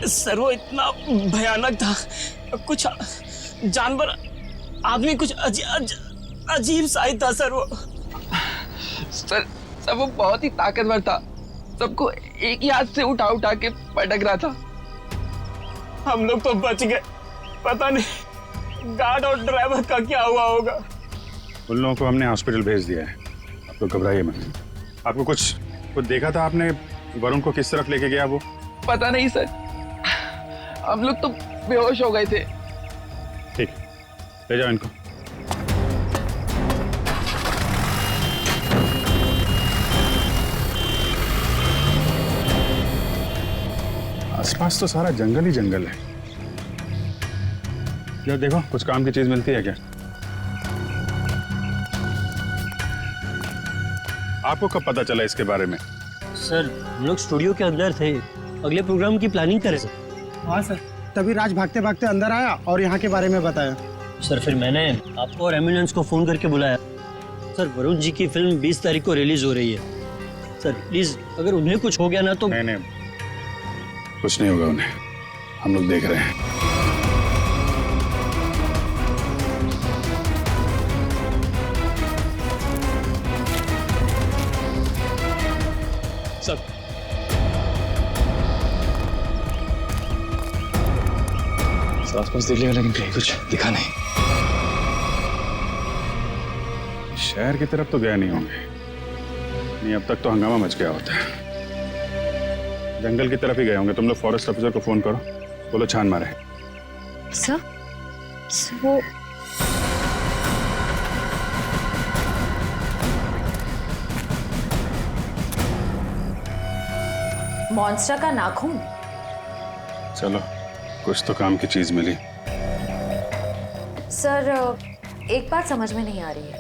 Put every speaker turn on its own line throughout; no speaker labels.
Sir वो इतना भयानक था, कुछ जानवर आदमी कुछ अजीब सा ही था सर वो।
सर वो बहुत ही ताकतवर था, सबको एक ही हाथ से उठा उठा के पटक रहा था।
हम लोग तो बच गए, पता नहीं गार्ड और ड्राइवर का क्या हुआ होगा।
उन लोगों को हमने हॉस्पिटल भेज दिया है, आप तो घबराइए मत। आपको कुछ देखा था आपने, वरुण को किस तरफ लेके गया वो?
पता नहीं सर, हम लोग तो बेहोश हो गए थे।
ठीक, ले जाओ इनको। आसपास तो सारा जंगल ही जंगल है। यार देखो, कुछ काम की चीज मिलती है क्या? आपको कब पता चला इसके बारे में?
सर हम लोग स्टूडियो के अंदर थे, अगले प्रोग्राम की प्लानिंग करें सर।
हाँ सर, तभी राज भागते भागते अंदर आया और यहाँ के बारे में बताया।
सर फिर मैंने आपको और एम्बुलेंस को फोन करके बुलाया। सर वरुण जी की फिल्म 20 तारीख को रिलीज हो रही है। सर प्लीज अगर उन्हें कुछ हो गया ना तो।
नहीं, कुछ नहीं होगा उन्हें, हम लोग देख रहे हैं।
सर
आसपास देख लिया लेकिन कहीं कुछ दिखा नहीं।
शहर की तरफ तो गए नहीं होंगे, नहीं अब तक तो हंगामा मच गया होता है। जंगल की तरफ ही गए होंगे। तुम लोग फॉरेस्ट ऑफिसर को फोन करो, बोलो छान मारे।
सर वो
मॉन्स्टर का नाखून।
चलो, कुछ तो काम की चीज मिली।
सर एक बात समझ में नहीं आ रही है,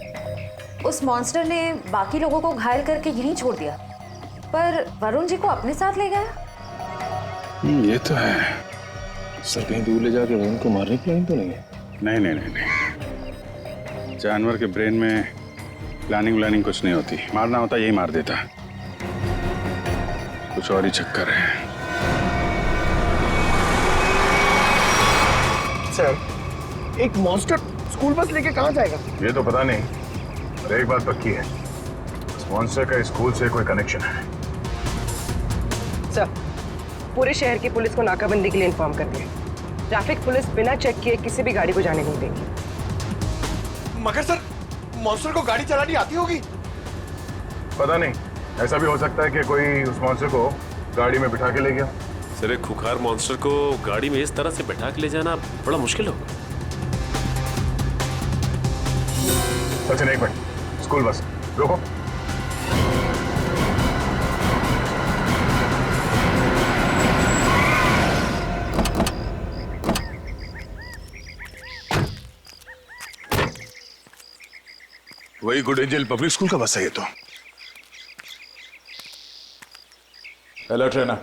उस मॉन्स्टर ने बाकी लोगों को घायल करके यहीं छोड़ दिया, पर वरुण जी को अपने साथ ले गया।
ये तो है।
सर कहीं दूर ले जाके वरुण को मारने की प्लानिंग तो नहीं है?
नहीं। जानवर के ब्रेन में प्लानिंग कुछ नहीं होती। मारना होता यही मार देता, कुछ और ही चक्कर है।
सर एक मॉन्स्टर स्कूल बस लेके कहाँ जाएगा?
ये तो पता नहीं, पर एक बात पक्की है, इस मॉन्स्टर का स्कूल से कोई कनेक्शन है।
सर पूरे शहर की पुलिस को नाकाबंदी के लिए इन्फॉर्म कर दिया। ट्रैफिक पुलिस बिना चेक किए किसी भी गाड़ी को जाने नहीं देगी।
मगर सर मॉन्स्टर को गाड़ी चलानी आती होगी?
पता नहीं, ऐसा भी हो सकता है कि कोई उस मॉन्स्टर को गाड़ी में बिठा के ले गया।
सर एक खुखार मॉन्स्टर को गाड़ी में इस तरह से बैठा के ले जाना बड़ा मुश्किल होगा।
सचिन एक मिनट, स्कूल बस रोको।
वही गुड एंजल पब्लिक स्कूल का बस है ये तो।
हेलो ट्रेनर,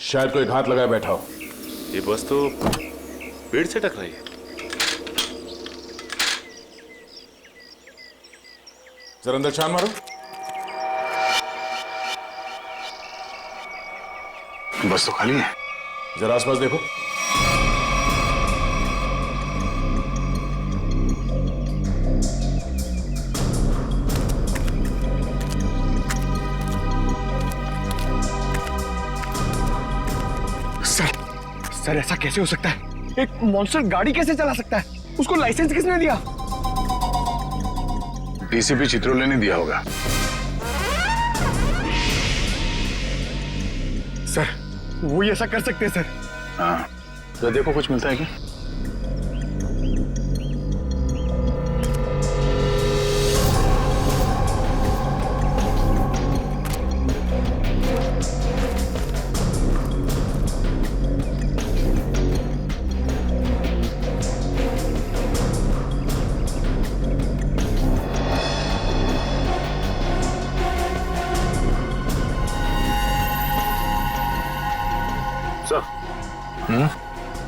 शायद कोई घात लगाए बैठा हो।
ये बस तो पेड़ से टकराई है।
जरा अंदर छान मारो।
बस तो खाली है।
जरा आसपास देखो।
सर ऐसा कैसे हो सकता है? एक मॉन्स्टर गाड़ी कैसे चला सकता है? उसको लाइसेंस किसने दिया?
डीसीपी चित्रोले ने दिया होगा।
सर वो ही ऐसा कर सकते हैं सर।
हाँ, तो देखो कुछ मिलता है क्या?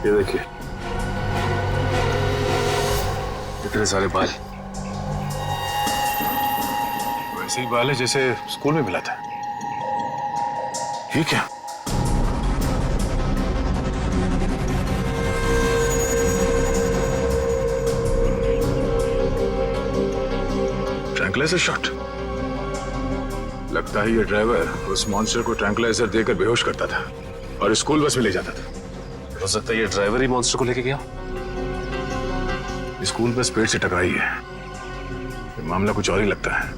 ये देखिए,
इतने सारे बाल, वैसे ही बाल है जैसे स्कूल में मिला था। ये क्या? Tranquilliser shot. लगता है ये ड्राइवर उस मॉन्स्टर को ट्रैंकुलाइजर देकर बेहोश करता था और स्कूल बस में ले जाता था।
हो सकता है ये ड्राइवर ही मॉन्स्टर को लेके गया।
स्कूल बस पेड़ से टकराई है। ये मामला कुछ और ही लगता है।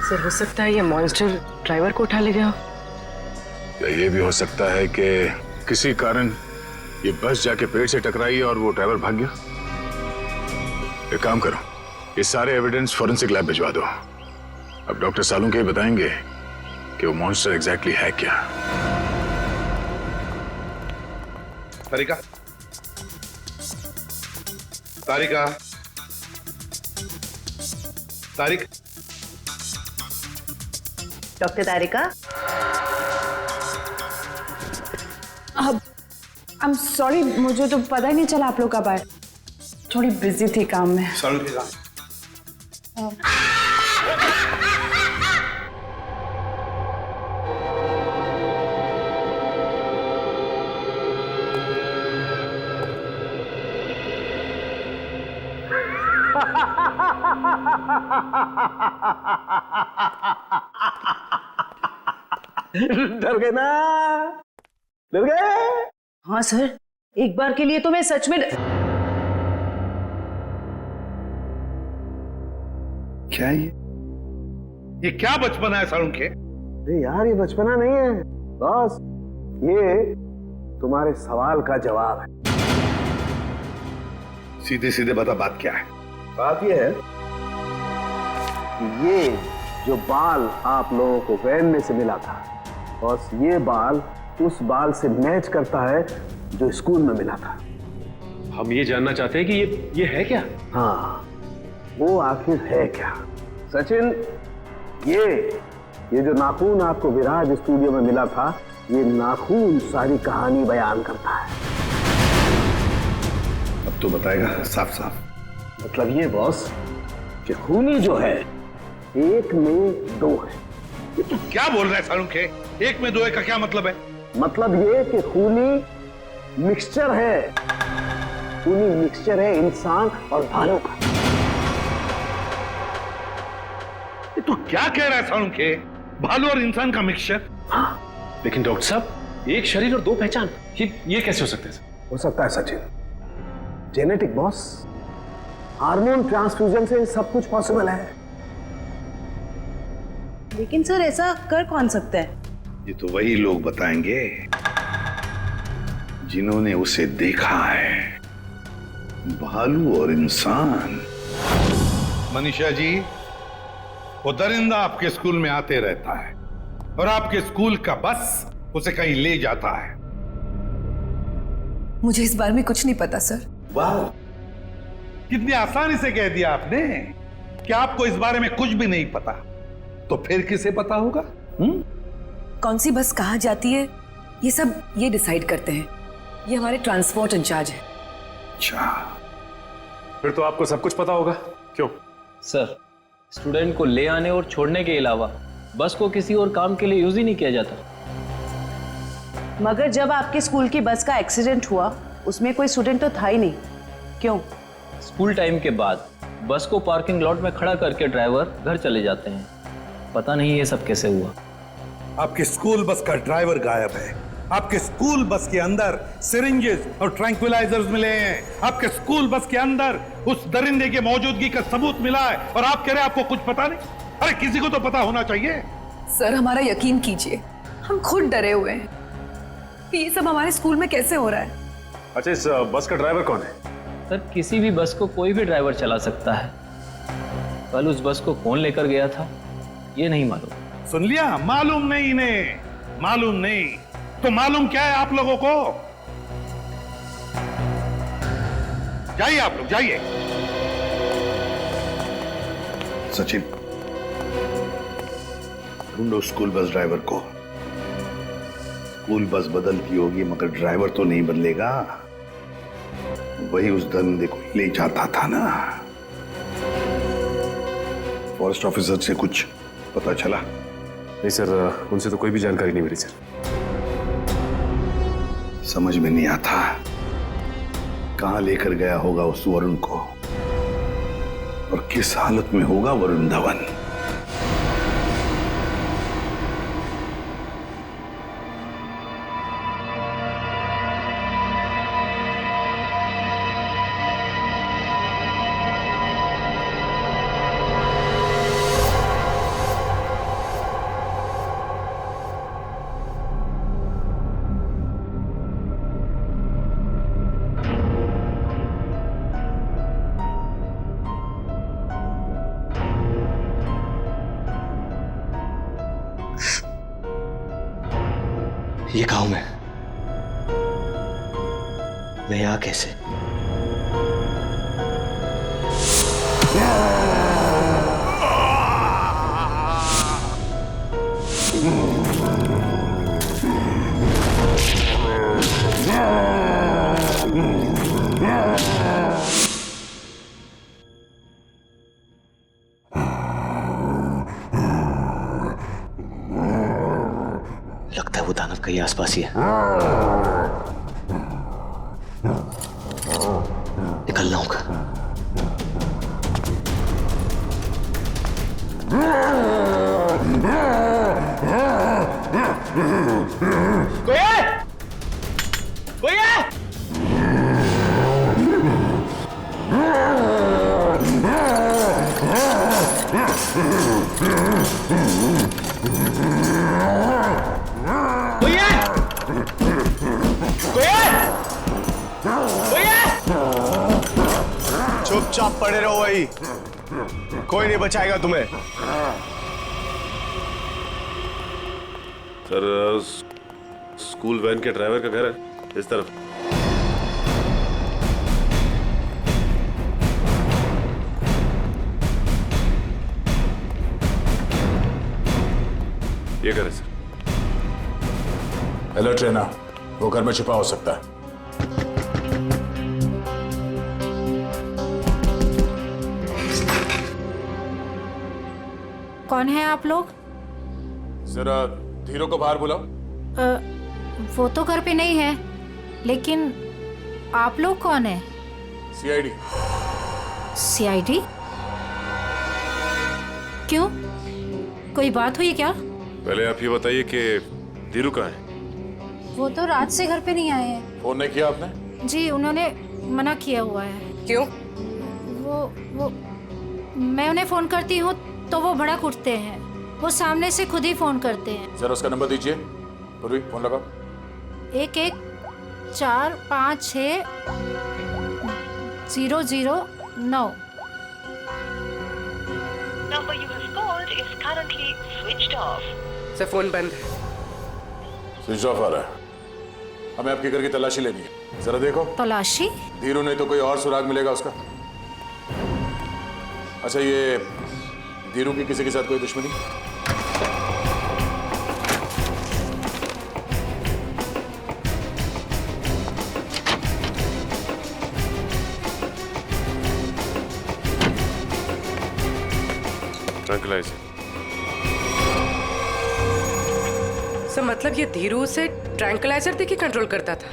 सर हो सकता है ये मॉन्स्टर ड्राइवर को उठा ले गया।
या ये भी हो सकता है कि किसी कारण ये बस जाके पेड़ से टकराई और वो ड्राइवर भाग गया। एक काम करो, ये सारे एविडेंस फॉरेंसिक लैब भिजवा दो। अब डॉक्टर सालुंके ही बताएंगे कि वो मॉन्स्टर एग्जैक्टली है क्या।
तारिका, तारिका, तारिक,
डॉक्टर तारिका।
अब आई एम सॉरी, मुझे तो पता ही नहीं चला आप लोग कब आए। थोड़ी बिजी थी काम में।
डर गए ना? डर गए?
हाँ सर, एक बार के लिए तो मैं सच में
क्या ये क्या बचपना है सालुंके?
अरे यार, ये बचपना नहीं है बॉस, ये तुम्हारे सवाल का जवाब है।
सीधे सीधे बता, बात क्या है?
बात ये है कि ये जो बाल आप लोगों को वैन में से मिला था, बॉस, ये बाल उस बाल से मैच करता है जो स्कूल में मिला था।
हम ये जानना चाहते हैं कि ये है क्या?
हाँ, वो आखिर है क्या? सचिन, ये जो नाखून आपको विराज स्टूडियो में मिला था, ये नाखून सारी कहानी बयान करता है।
अब तो बताएगा साफ साफ।
मतलब ये बॉस कि खूनी जो है एक में दो है।
ये तू क्या बोल रहा है सालुंके? एक में दो है का क्या मतलब है?
मतलब ये कि खूनी मिक्सचर है। खूनी मिक्सचर है इंसान और भालू का।
ये तू क्या कह रहा है सालुंके? भालू और इंसान का मिक्सचर?
हाँ।
लेकिन डॉक्टर साहब, एक शरीर और दो पहचान, ये कैसे हो सकता है?
हो सकता है Sachin, genetic boss. Hormone transfusion से सब कुछ पॉसिबल है।
लेकिन सर ऐसा कर कौन सकता है?
ये तो वही लोग बताएंगे जिन्होंने उसे देखा है, भालू और इंसान। मनीषा जी, वो दरिंदा आपके स्कूल में आते रहता है और आपके स्कूल का बस उसे कहीं ले जाता है।
मुझे इस बारे में कुछ नहीं पता सर।
वाह, कितनी आसानी से कह दिया आपने कि आपको इस बारे में कुछ भी नहीं पता। तो फिर किसे पता होगा?
कौन सी बस कहाँ जाती है, ये सब ये डिसाइड करते हैं। ये हमारे ट्रांसपोर्ट इंचार्ज है।
अच्छा,
फिर तो आपको सब कुछ पता होगा। क्यों?
सर, स्टूडेंट को ले आने और छोड़ने के अलावा बस को किसी और काम के लिए यूज ही नहीं किया जाता।
मगर जब आपके स्कूल की बस का एक्सीडेंट हुआ, उसमें कोई स्टूडेंट तो था ही नहीं। क्यों?
स्कूल टाइम के बाद बस को पार्किंग लॉट में खड़ा करके ड्राइवर घर चले जाते हैं। पता नहीं ये सब कैसे हुआ।
आपके स्कूल बस का ड्राइवर गायब है। आपके स्कूल बस के अंदर सिरिंजेस और ट्रैंक्विलाइजर्स मिले हैं। आपके स्कूल बस के अंदर उस दरिंदे की मौजूदगी का सबूत मिला है और आप कह रहे हैं आपको कुछ पता नहीं? अरे किसी को तो पता होना चाहिए।
सर हमारा यकीन कीजिए, हम खुद डरे हुए हैं कि ये सब हमारे स्कूल में कैसे हो रहा है।
अच्छा, इस बस का ड्राइवर कौन है?
सर, किसी भी बस को कोई भी ड्राइवर चला सकता है। कल उस बस को कौन लेकर गया था ये नहीं मालूम।
सुन लिया? मालूम नहीं इन्हें, मालूम नहीं। तो मालूम क्या है आप लोगों को? जाइए आप लोग, जाइए। सचिन, ढूंढो स्कूल बस ड्राइवर को। स्कूल बस बदलती होगी मगर ड्राइवर तो नहीं बदलेगा। वही उस दरिंदे को ले जाता था ना। फॉरेस्ट ऑफिसर से कुछ पता चला?
नहीं सर, उनसे तो कोई भी जानकारी नहीं मिली सर।
समझ में नहीं आता कहां लेकर गया होगा उस वरुण को और किस हालत में होगा वरुण धवन।
ये गांव में मैं यहाँ कैसे? लगता है वो दानव कहीं आसपास ही है। निकलना होगा।
कोई है? कोई है? कोई है? कोई है? कोई है?
चुपचाप पड़े रहो वही, कोई नहीं बचाएगा तुम्हें।
सर स्कूल वैन के ड्राइवर का घर है इस तरफ। ये घर है सर।
अलर्ट रहना, वो घर में छिपा हो सकता है।
कौन है आप लोग?
जरा धीरू को बाहर बुलाओ।
वो तो घर पे नहीं है, लेकिन आप लोग कौन है?
सीआईडी।
सीआईडी? क्यों, कोई बात हुई क्या?
पहले आप ये बताइए कि धीरू कहाँ है?
वो तो रात से घर पे नहीं आए हैं।
फोन नहीं किया आपने?
जी उन्होंने मना किया हुआ है।
क्यों?
वो मैं उन्हें फोन करती हूँ तो वो भड़क उठते हैं। वो सामने से खुद ही फोन करते हैं।
जरा उसका नंबर दीजिए। पूर्वी फोन लगाओ।
11456009।
Number you have called is currently switched off.
Sir phone बंद है।
स्विच ऑफ आ रहा है। हमें आपके घर की तलाशी लेनी है। जरा देखो।
तलाशी?
धीरू नहीं तो कोई और सुराग मिलेगा उसका। अच्छा, ये धीरू की किसी के साथ कोई दुश्मनी?
ट्रैंक्विलाइजर।
सर मतलब ये धीरू से ट्रैंक्विलाइजर देके कंट्रोल करता था?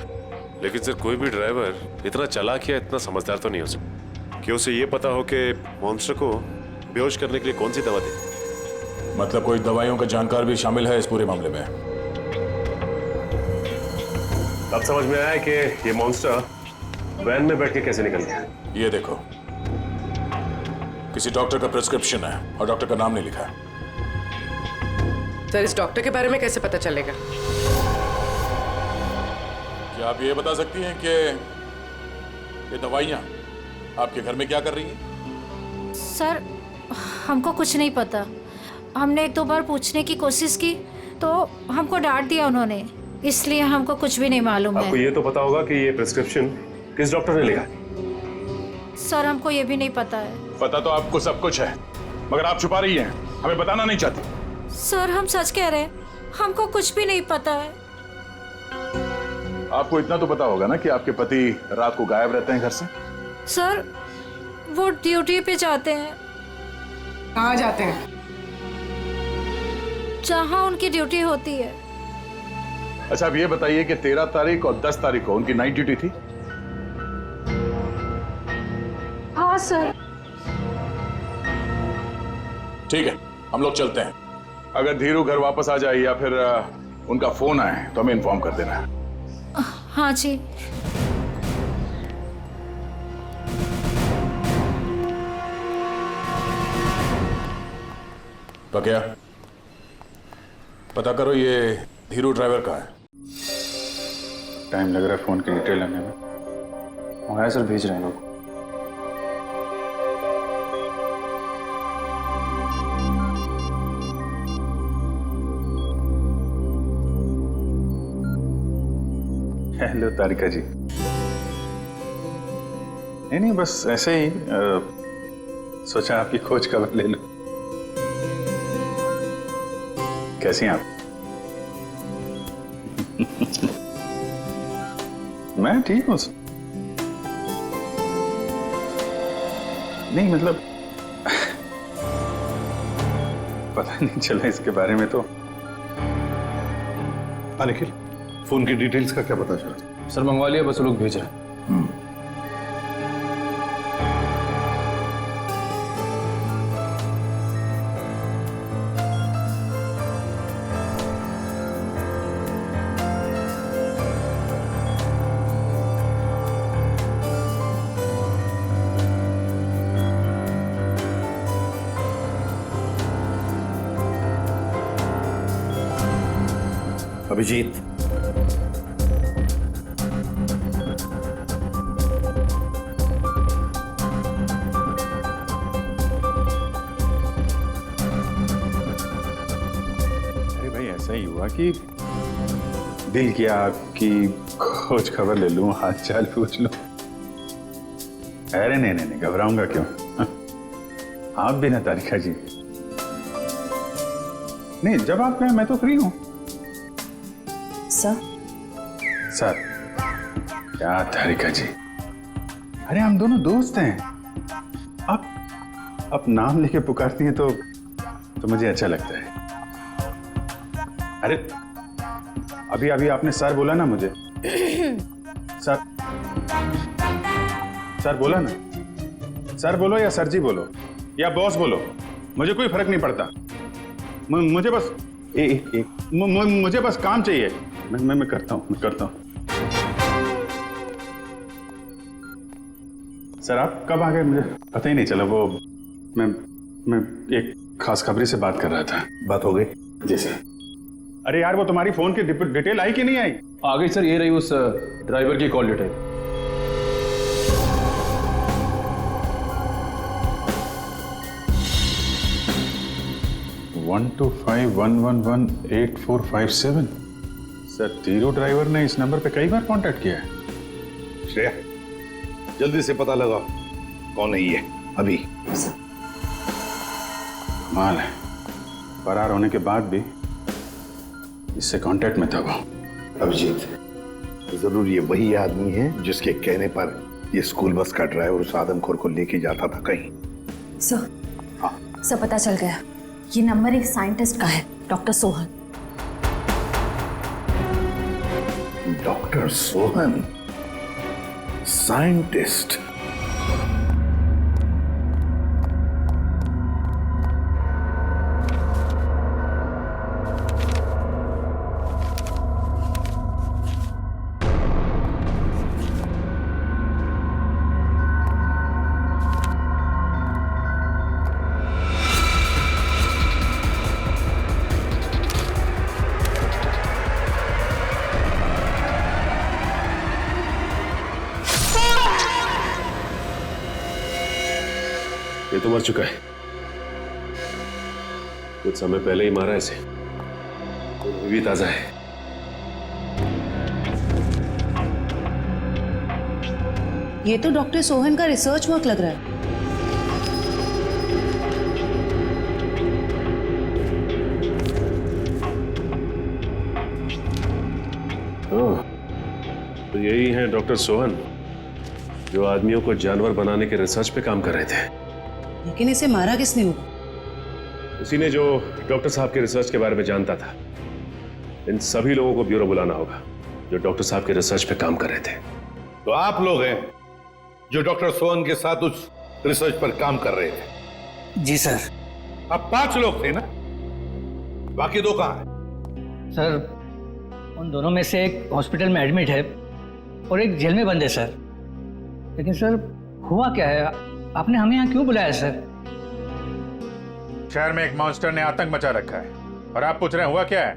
लेकिन सर कोई भी ड्राइवर इतना चालाक या इतना समझदार तो नहीं हो सकता कि उसे ये पता हो कि मॉन्स्टर को बेहोश करने के लिए कौन सी दवा दी।
मतलब कोई दवाइयों का जानकार भी शामिल है इस पूरे मामले में।
अब समझ में आया कि ये मॉन्स्टर वैन में बैठ के कैसे निकल गया।
ये देखो, किसी डॉक्टर का प्रिस्क्रिप्शन है और डॉक्टर का नाम नहीं लिखा है।
सर इस डॉक्टर के बारे में कैसे पता चलेगा?
क्या आप ये बता सकती हैं कि ये दवाइयाँ आपके घर में क्या कर रही हैं?
सर हमको कुछ नहीं पता। हमने एक दो बार पूछने की कोशिश की तो हमको डांट दिया उन्होंने, इसलिए हमको कुछ भी नहीं मालूम है।
आपको ये तो पता होगा कि ये प्रिस्क्रिप्शन किस डॉक्टर ने लिखा?
सर हमको ये भी नहीं पता है।
पता तो आपको सब कुछ है, मगर आप छुपा रही हैं, हमें बताना नहीं चाहती।
सर हम सच कह रहे हैं, हमको कुछ भी नहीं पता है।
आपको इतना तो पता होगा ना कि आपके पति रात को गायब रहते हैं घर से?
सर वो ड्यूटी पे जाते हैं।
कहाँ जाते हैं?
जहाँ उनकी ड्यूटी होती है।
अच्छा, अब ये बताइए कि 13 तारीख और 10 तारीख को उनकी नाइट ड्यूटी थी?
हाँ सर।
ठीक है, हम लोग चलते हैं। अगर धीरू घर वापस आ जाए या फिर उनका फोन आए तो हमें इन्फॉर्म कर देना है।
हाँ जी।
पक्या, पता करो ये धीरू ड्राइवर का है।
टाइम लग रहा है फोन की डिटेल लेने में। मंगाया सर, भेज रहे हैं लोग। हो तारिका जी? नहीं बस ऐसे ही सोचा आपकी खोज खबर ले लूं। कैसी हैं आप? मैं ठीक हूं। नहीं मतलब पता नहीं चला इसके बारे में तो।
निखिल, फोन की डिटेल्स का क्या पता चला?
सर मंगवा लिया, बस लोग भेजा।
अभिजीत,
अरे भाई ऐसा ही हुआ कि दिल किया आपकी खोज खबर ले लूं, हाल चाल पूछ लूं। अरे नहीं घबराऊंगा क्यों? आप भी ना तारिका जी। नहीं जब आप कहें मैं तो फ्री हूं। सर क्या तारिका जी, अरे हम दोनों दोस्त हैं। आप नाम लेके पुकारती हैं तो मुझे अच्छा लगता है। अरे अभी आपने सर बोला ना मुझे। सर बोला ना। सर बोलो या सर जी बोलो या बॉस बोलो, मुझे कोई फर्क नहीं पड़ता। मुझे बस मुझे बस काम चाहिए। मैं करता हूँ। सर आप कब आ गए मुझे पता ही नहीं चला। वो मैं एक खास खबरी से बात कर रहा था।
बात हो गई?
जी सर। अरे यार वो तुम्हारी फोन की डिटेल आई कि नहीं आई?
आ गई सर, ये रही उस ड्राइवर की call detail.
One 125118457। Sir Dhiru driver ने इस नंबर पे कई बार कांटेक्ट किया है।
श्रेया जल्दी से पता लगाओ कौन है ये अभी।
कमाल है, फरार होने के बाद भी इससे कांटेक्ट में था वो।
अभिजीत, जरूर ये वही आदमी है जिसके कहने पर ये स्कूल बस का ड्राइवर उस आदमखोर को लेके जाता था कहीं।
सर पता चल गया, ये नंबर एक साइंटिस्ट का है, doctor Sohan.
Doctor Sohan scientist?
ये तो मर चुका है, कुछ समय पहले ही मारा इसे, तो अभी भी ताजा है।
ये तो डॉक्टर सोहन का रिसर्च वर्क लग रहा है।
तो यही है डॉक्टर सोहन जो आदमियों को जानवर बनाने के रिसर्च पे काम कर रहे थे।
लेकिन इसे मारा किसने होगा?
उसी ने जो डॉक्टर साहब के रिसर्च के बारे में जानता था। इन सभी लोगों को ब्यूरो बुलाना होगा जो डॉक्टर साहब के रिसर्च पे काम कर रहे थे।
तो आप लोग हैं जो डॉक्टर सोहन के साथ उस रिसर्च पर काम कर रहे थे?
जी सर।
अब 5 लोग थे ना, बाकी 2 कहां हैं?
सर उन दोनों में से एक हॉस्पिटल में एडमिट है और एक जेल में बंद है सर। लेकिन सर हुआ क्या है, आपने हमें यहाँ क्यों बुलाया सर?
शहर में एक मॉन्स्टर ने आतंक मचा रखा है और आप पूछ रहे हैं हुआ क्या है?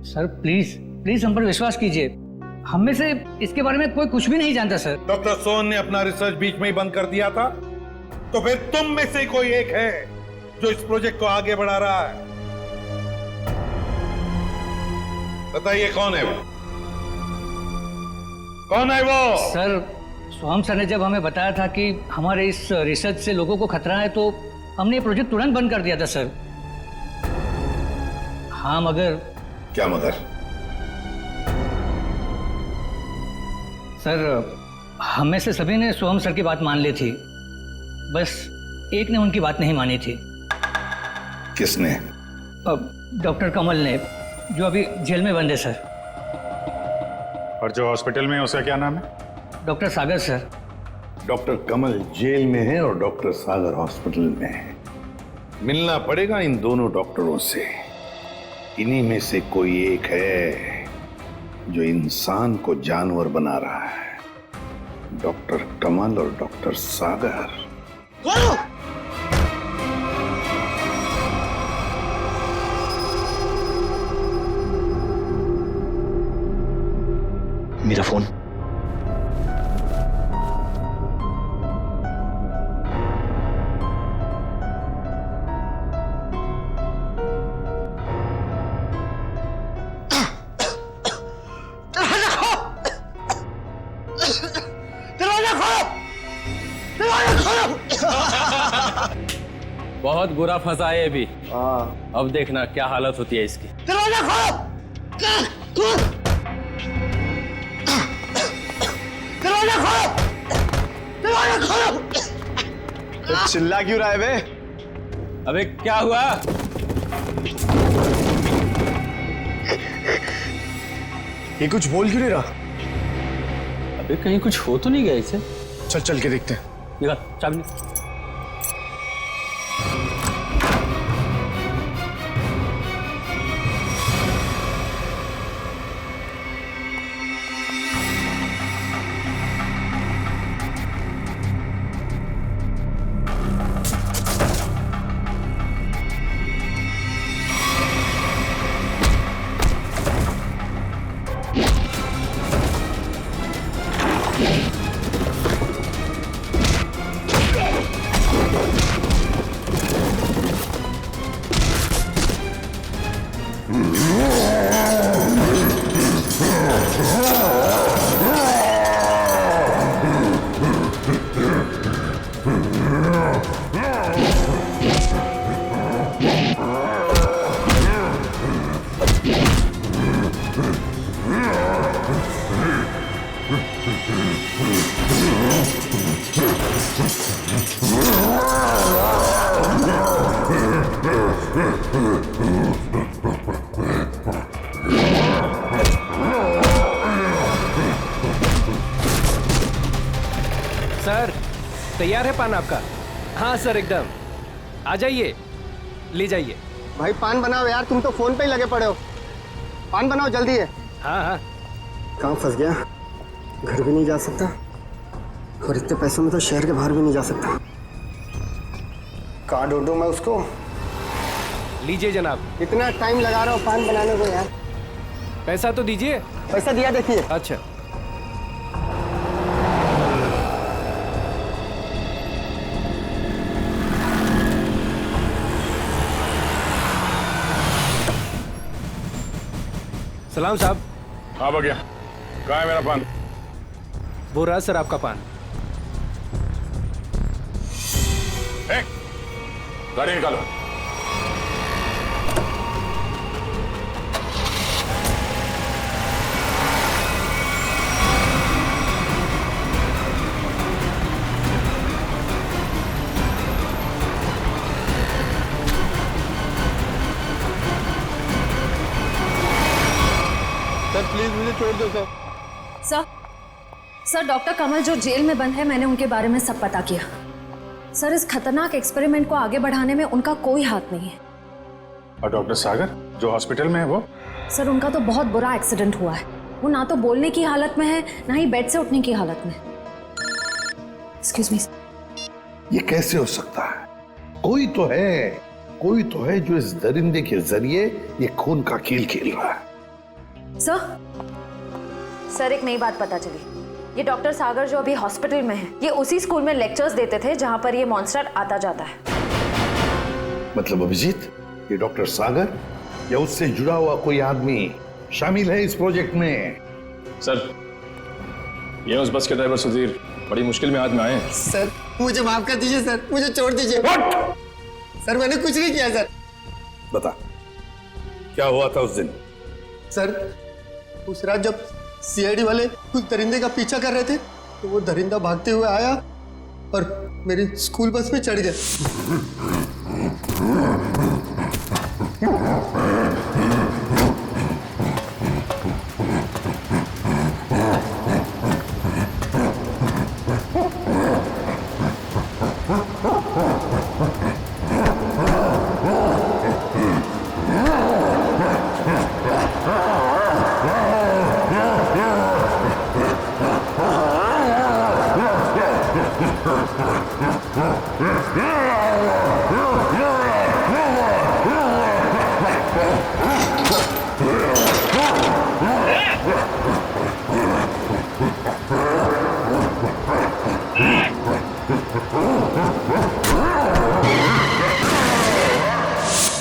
सर प्लीज हम पर विश्वास कीजिए, हम में से इसके बारे में कोई कुछ भी नहीं जानता सर।
डॉक्टर सोहन ने अपना रिसर्च बीच में ही बंद कर दिया था, तो फिर तुम में से कोई एक है जो इस प्रोजेक्ट को आगे बढ़ा रहा है। बताइए कौन है वो? कौन है वो?
सर सोहम सर ने जब हमें बताया था कि हमारे इस रिसर्च से लोगों को खतरा है तो हमने ये प्रोजेक्ट तुरंत बंद कर दिया था सर। हाँ मगर।
क्या मगर?
सर हम में से सभी ने सोहम सर की बात मान ली थी, बस एक ने उनकी बात नहीं मानी थी।
किसने?
डॉक्टर कमल ने, जो अभी जेल में बंद है सर।
और जो हॉस्पिटल में है उसका क्या नाम है?
डॉक्टर सागर सर।
डॉक्टर कमल जेल में है और डॉक्टर सागर हॉस्पिटल में है। मिलना पड़ेगा इन दोनों डॉक्टरों से। इन्हीं में से कोई एक है जो इंसान को जानवर बना रहा है। डॉक्टर कमल और डॉक्टर सागर।
मेरा फोन।
बहुत बुरा फंसा है अभी। अब देखना क्या हालत होती है इसकी।
दरवाजा खोलो! दरवाजा खोलो! दरवाजा खोलो!
तो चिल्ला क्यों रहा है बे?
अबे क्या हुआ?
ये कुछ बोल क्यों नहीं रहा?
अबे कहीं कुछ हो तो नहीं गया इसे?
चल चल के देखते हैं।
निकाल चाबी निकाल।
सर तैयार है पान आपका? हाँ सर एकदम। आ जाइए, ले जाइए।
भाई पान बनाओ यार, तुम तो फोन पे ही लगे पड़े हो। पान बनाओ जल्दी है।
हाँ हाँ।
कहाँ फंस गया? घर भी नहीं जा सकता और इतने पैसों में तो शहर के बाहर भी नहीं जा सकता। कहाँ ढूंढूं मैं उसको?
लीजिए जनाब।
इतना टाइम लगा रहा हूँ पान बनाने को यार।
पैसा तो दीजिए।
पैसा दिया देखिए।
अच्छा सलाम साहब।
हाँ भैया, कहाँ है मेरा पान?
वो रहा सर आपका पान।
गाड़ी निकालो।
सर प्लीज मुझे छोड़ दो सर।
सर डॉक्टर कमल जो जेल में बंद है, मैंने उनके बारे में सब पता किया। सर इस खतरनाक एक्सपेरिमेंट को आगे बढ़ाने में उनका कोई हाथ नहीं है।
और डॉक्टर सागर जो हॉस्पिटल में है वो?
सर उनका तो बहुत बुरा एक्सीडेंट हुआ है। वो ना तो बोलने की हालत में है, ना ही बेड से उठने की हालत में। Excuse me.
ये कैसे हो सकता है? कोई तो है जो इस दरिंदे के जरिए ये खून का खेल खेल रहा है।
सर एक नई बात पता चली। ये डॉक्टर सागर जो अभी हॉस्पिटल में है, ये उसी स्कूल में लेक्चर्स देते थे जहां पर ये मॉन्स्टर आता जाता है।
मतलब अभिजीत, ये डॉक्टर सागर या उससे जुड़ा हुआ कोई आदमी शामिल है इस प्रोजेक्ट में?
सर
ये उस बस के ड्राइवर सुधीर बड़ी मुश्किल में आज में आए हैं।
सर मुझे माफ कर दीजिए सर, मुझे छोड़ दीजिए। सर मैंने कुछ नहीं किया सर।
बता क्या हुआ था उस दिन?
सर उस रात जब सीआईडी वाले कुछ दरिंदे का पीछा कर रहे थे तो वो दरिंदा भागते हुए आया और मेरी स्कूल बस में चढ़ गया।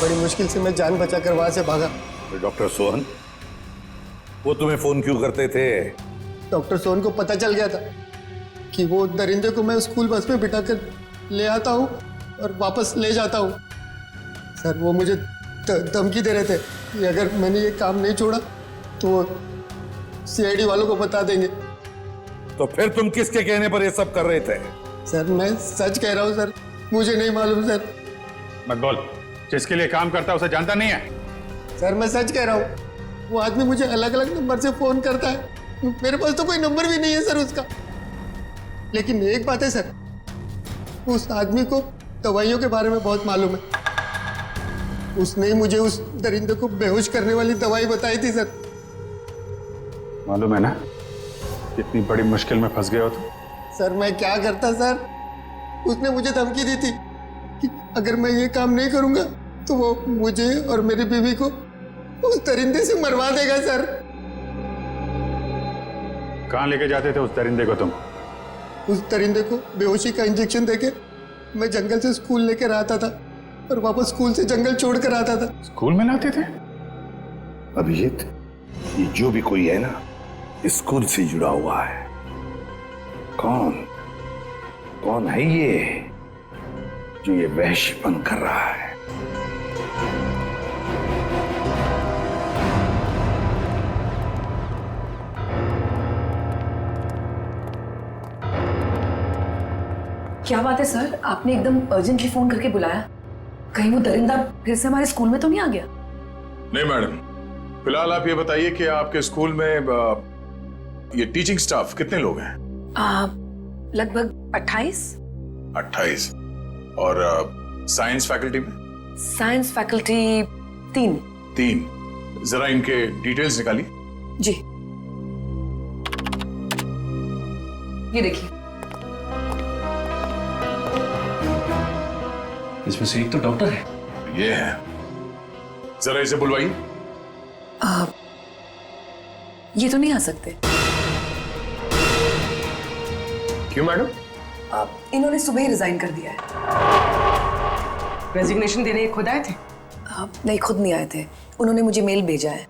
बड़ी मुश्किल से मैं जान बचाकर वहां से भागा।
डॉक्टर सोहन वो तुम्हें फोन क्यों करते थे?
डॉक्टर सोहन को पता चल गया था कि वो दरिंदे को मैं स्कूल बस में बिठाकर ले आता हूँ और वापस ले जाता हूँ। सर वो मुझे धमकी दे रहे थे कि अगर मैंने ये काम नहीं छोड़ा तो वो सीआईडी वालों को बता देंगे।
तो फिर तुम किसके कहने पर ये सब कर रहे थे?
सर मैं सच कह रहा हूँ सर, मुझे नहीं मालूम सर।
मत बोल, जिसके लिए काम करता है उसे जानता नहीं है?
सर मैं सच कह रहा हूँ, वो आदमी मुझे अलग अलग नंबर से फोन करता है, मेरे पास तो कोई नंबर भी नहीं है सर उसका। लेकिन एक बात है सर, उस आदमी को दवाइयों के बारे में बहुत मालूम है। उसने ही मुझे उस दरिंदे को बेहोश करने वाली दवाई बताई थी सर।
मालूम है ना कितनी बड़ी मुश्किल में फंस गए हो तुम?
सर मैं क्या करता सर, उसने मुझे धमकी दी थी कि अगर मैं ये काम नहीं करूंगा तो वो मुझे और मेरी बीवी को उस दरिंदे से मरवा देगा सर।
कहाँ लेके जाते थे उस दरिंदे को तुम?
उस दरिंदे को बेहोशी का इंजेक्शन देके मैं जंगल से स्कूल लेकर आता था और वापस स्कूल से जंगल छोड़ कर आता था।
स्कूल में लाते थे?
अभिजीत ये जो भी कोई है ना स्कूल से जुड़ा हुआ है। कौन है ये जो ये वहशीपन कर रहा है?
क्या बात है सर, आपने एकदम अर्जेंटली फोन करके बुलाया? कहीं वो दरिंदा फिर से हमारे स्कूल में तो नहीं आ गया?
नहीं मैडम, फिलहाल आप ये बताइए कि आपके स्कूल में ये टीचिंग स्टाफ कितने लोग हैं?
लगभग 28।
28। और साइंस फैकल्टी में?
Science faculty 3।
3। जरा इनके डिटेल्स निकालिए।
जी ये देखिए,
इसमें से एक तो डॉक्टर है।
ये है, जरा इसे बुलवाइए।
ये तो नहीं आ सकते।
क्यों मैडम?
इन्होंने सुबह ही रिजाइन कर दिया है। रेजिग्नेशन देने खुद आए थे? नहीं खुद नहीं आए थे, उन्होंने मुझे मेल भेजा है।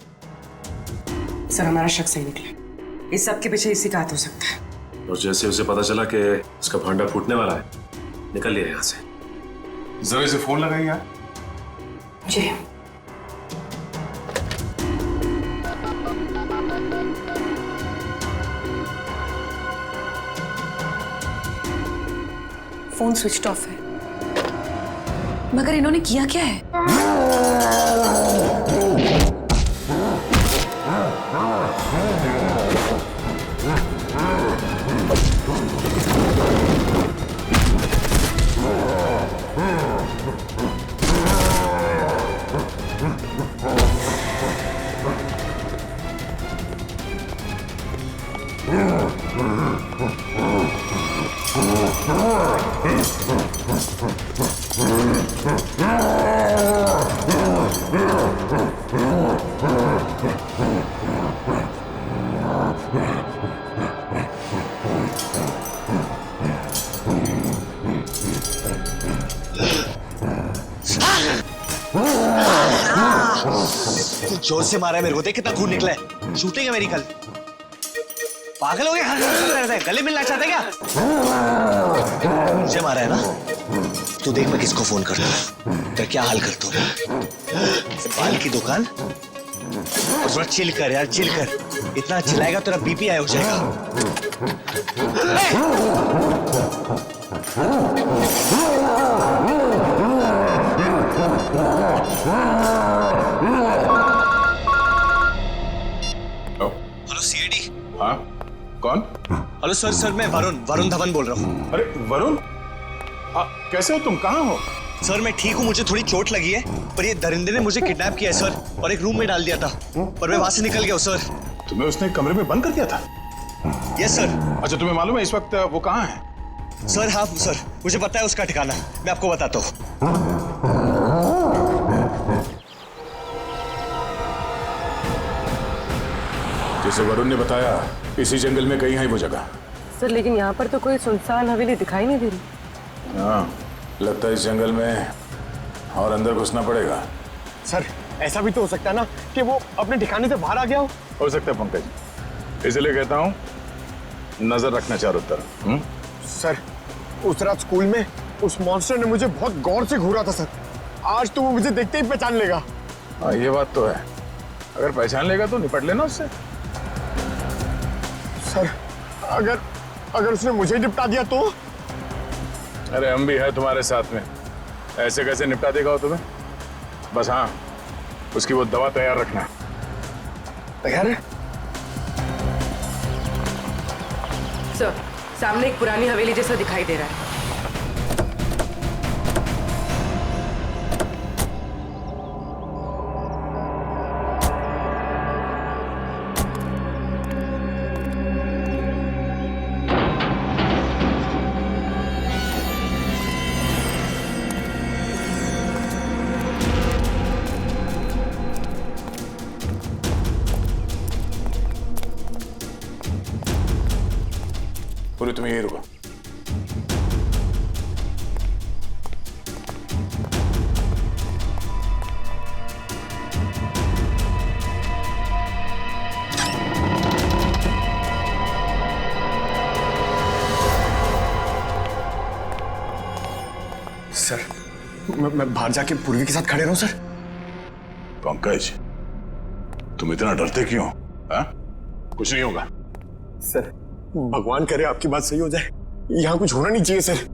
सर हमारा शक सही निकला, इस सब के पीछे इसी का हाथ हो सकता है।
और जैसे उसे पता चला कि उसका भांडा फूटने वाला है, निकल लिया यहाँ से।
जरा इसे फोन लगाइए यार।
जी फोन स्विच ऑफ है, मगर इन्होंने किया क्या है?
जोर से मारा है मेरे को, देख कितना खून निकला है। शूटिंग है मेरी कल।
पागल हो गए? गले मिलना चाहते क्या? मुझे मारा है ना? तू देख मैं किसको फोन करता हूँ, तेरा क्या हाल करता हूँ। बाल की दुकान और थोड़ा चिल कर यार, चिल कर। इतना चिल्लाएगा तेरा बीपी हाई हो जाएगा। Hello CID.
हाँ कौन?
हेलो सर, सर मैं वरुण धवन बोल रहा हूँ।
अरे वरुण, कैसे हो तुम? कहाँ हो?
सर मैं ठीक हूँ, मुझे थोड़ी चोट लगी है, पर ये दरिंदे ने मुझे किडनैप किया है सर, और एक रूम में डाल दिया था, पर मैं वहां से निकल गया हूँ सर।
तुम्हें उसने कमरे में बंद कर दिया था?
Yes sir.
अच्छा तुम्हें मालूम है इस वक्त वो कहाँ है?
सर हाँ सर, मुझे पता है उसका ठिकाना, मैं आपको बताता हूँ।
जैसे वरुण ने बताया इसी जंगल में कहीं है वो जगह।
सर लेकिन यहाँ पर तो कोई सुनसान हवेली दिखाई नहीं दे रही।
हाँ लगता है इस जंगल में और अंदर घुसना पड़ेगा।
सर ऐसा भी तो हो सकता है ना कि वो अपने ठिकाने से बाहर आ गया
हो सकता है पंकज, इसलिए कहता हूँ नजर रखना चारों तरफ।
सर उस रात स्कूल में उस मॉन्स्टर ने मुझे बहुत गौर से घूरा था सर, आज तो वो मुझे देखते ही पहचान लेगा।
हाँ ये बात तो है, अगर पहचान लेगा तो निपट लेना उससे।
सर अगर उसने मुझे निपटा दिया तो?
अरे हम भी है तुम्हारे साथ में, ऐसे कैसे निपटा देगा वो तुम्हें? बस हाँ उसकी वो दवा तैयार रखना।
तैयार है
सर, सामने एक पुरानी हवेली जैसा दिखाई दे रहा है।
पूरी तुम्हें यही रुको।
सर मैं बाहर जाके पूर्वी के साथ खड़े रहूं सर?
पंकज तुम इतना डरते क्यों? हाँ कुछ नहीं होगा।
सर भगवान करे आपकी बात सही हो जाए, यहाँ कुछ होना नहीं चाहिए सर।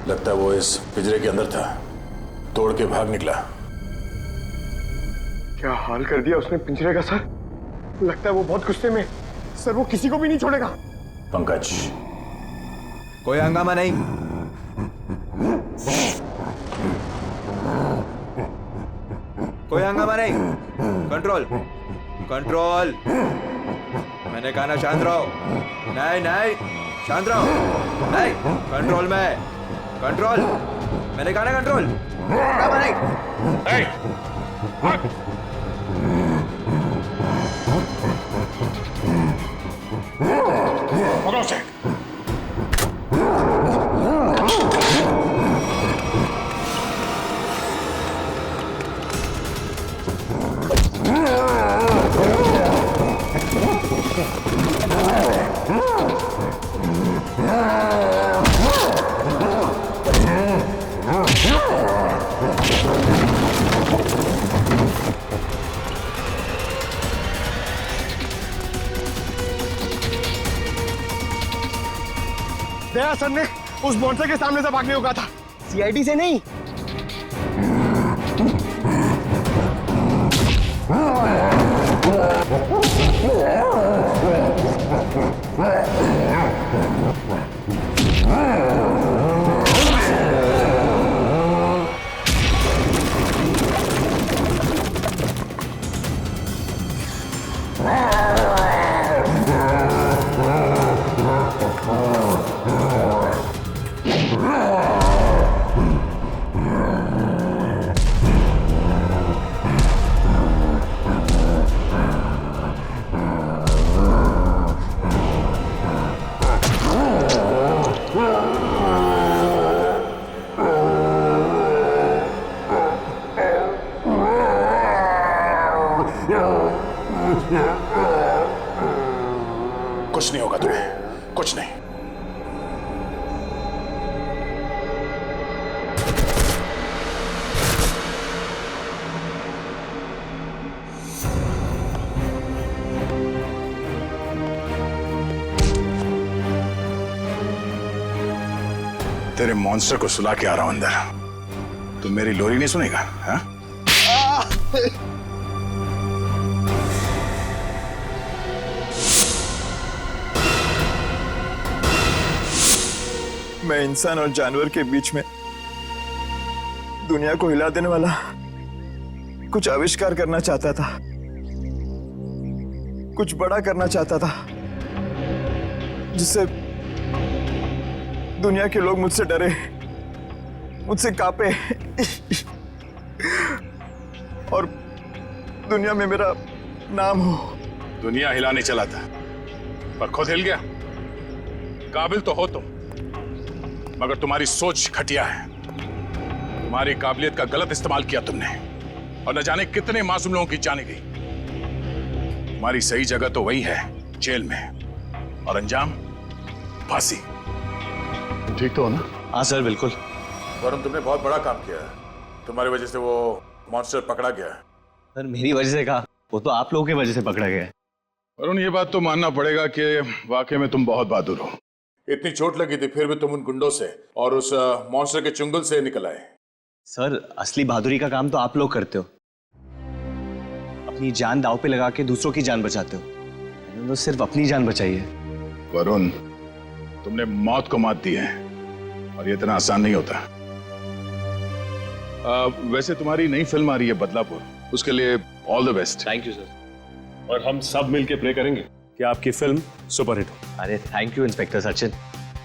लगता है वो इस पिंजरे के अंदर था, तोड़ के भाग निकला।
क्या हाल कर दिया उसने पिंजरे का सर, लगता है वो बहुत गुस्से में। सर वो किसी को भी नहीं छोड़ेगा।
पंकज
कोई हंगामा नहीं, कोई हंगामा नहीं। कंट्रोल कंट्रोल, मैंने कहा ना शांत रहो। नहीं नहीं शांत रहो, नहीं कंट्रोल में, कंट्रोल मैंने कहा ना कंट्रोल। हंगामा नहीं।
पकड़ो उसे।
दया सर ने उस मॉन्स्टर के सामने से भागने को कहा था, सीआईडी से नहीं।
कुछ नहीं होगा तुम्हें, कुछ नहीं। तेरे मॉन्स्टर को सुला के आ रहा हूं अंदर। तू मेरी लोरी नहीं सुनेगा? हाँ?
मैं इंसान और जानवर के बीच में दुनिया को हिला देने वाला कुछ आविष्कार करना चाहता था, कुछ बड़ा करना चाहता था, जिससे दुनिया के लोग मुझसे डरे, मुझसे कांपे और दुनिया में मेरा नाम हो।
दुनिया हिलाने चला था पर खुद हिल गया। काबिल तो हो तुम, मगर तुम्हारी सोच घटिया है। तुम्हारी काबिलियत का गलत इस्तेमाल किया तुमने और न जाने कितने मासूम लोगों की जाने गई। तुम्हारी सही जगह तो वही है, जेल में, और अंजाम फांसी। ठीक तो हो ना?
हाँ सर, बिल्कुल।
वरुण, तुमने बहुत बड़ा काम किया है। तुम्हारी वजह से वो मॉन्स्टर पकड़ा गया है।
सर मेरी वजह से कहा, वो तो आप लोगों की वजह से पकड़ा गया है।
वरुण, ये बात तो मानना पड़ेगा कि वाकई में तुम बहुत बहादुर हो। इतनी चोट लगी थी फिर भी तुम उन गुंडों से और उस मॉन्स्टर के चुंगल से निकल आए।
सर असली बहादुरी का काम तो आप लोग करते हो, अपनी जान दांव पे लगा के दूसरों की जान बचाते हो। मैंने तो सिर्फ अपनी जान बचाई है।
वरुण, तुमने मौत को मात दी है और ये इतना आसान नहीं होता। वैसे तुम्हारी नई फिल्म आ रही है बदलापुर, उसके लिए all the best.
Thank you sir. और हम सब मिलके प्रे करेंगे कि आपकी फिल्म सुपरहिट हो।
अरे thank you inspector Sachin,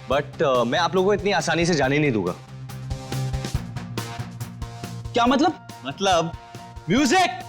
but मैं आप लोगों को इतनी आसानी से जाने नहीं दूंगा।
क्या मतलब?
मतलब म्यूजिक।